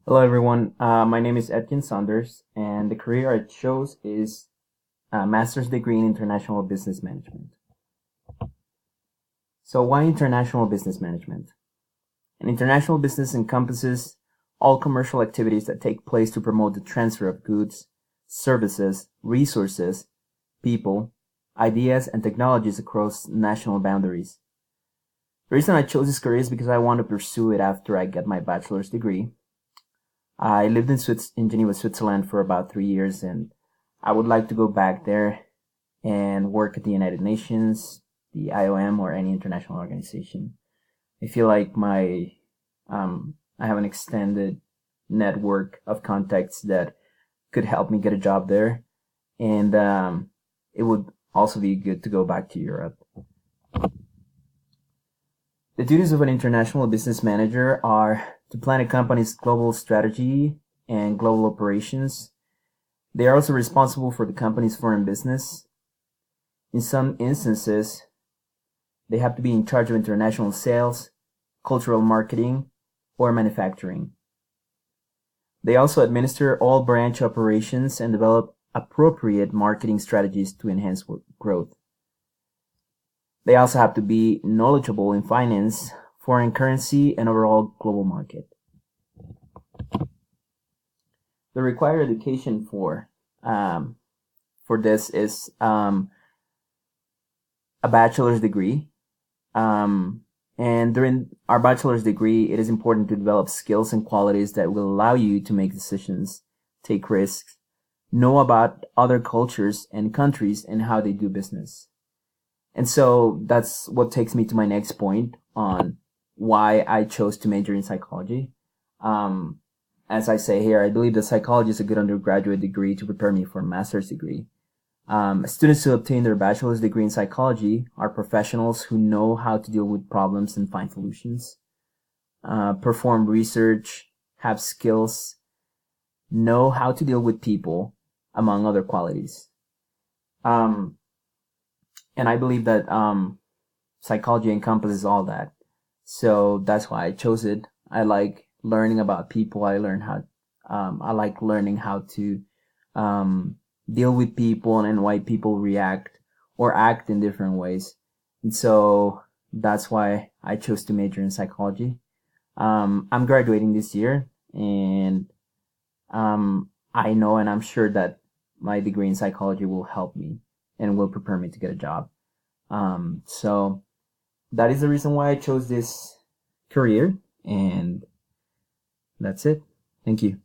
Hello, everyone. My name is Etienne Saunders, and the career I chose is a master's degree in international business management. So, why international business management? An international business encompasses all commercial activities that take place to promote the transfer of goods, services, resources, people, ideas, and technologies across national boundaries. The reason I chose this career is because I want to pursue it after I get my bachelor's degree. I lived in Geneva, Switzerland for about 3 years, and I would like to go back there and work at the United Nations, the IOM, or any international organization. I feel like I have an extended network of contacts that could help me get a job there, and it would also be good to go back to Europe. The duties of an international business manager are to plan a company's global strategy and global operations. They are also responsible for the company's foreign business. In some instances, they have to be in charge of international sales, cultural marketing, or manufacturing. They also administer all branch operations and develop appropriate marketing strategies to enhance growth. They also have to be knowledgeable in finance, foreign currency, and overall global market. The required education for this is a bachelor's degree. And during our bachelor's degree, it is important to develop skills and qualities that will allow you to make decisions, take risks, know about other cultures and countries and how they do business. And so that's what takes me to my next point on why I chose to major in psychology. As I say here, I believe that psychology is a good undergraduate degree to prepare me for a master's degree. Students who obtain their bachelor's degree in psychology are professionals who know how to deal with problems and find solutions, perform research, have skills, know how to deal with people, among other qualities. And I believe that psychology encompasses all that. So that's why I chose it. I like learning about people. I like learning how to deal with people and why people react or act in different ways. And so that's why I chose to major in psychology. I'm graduating this year, and I know and I'm sure that my degree in psychology will help me and will prepare me to get a job. So that is the reason why I chose this career, and that's it. Thank you.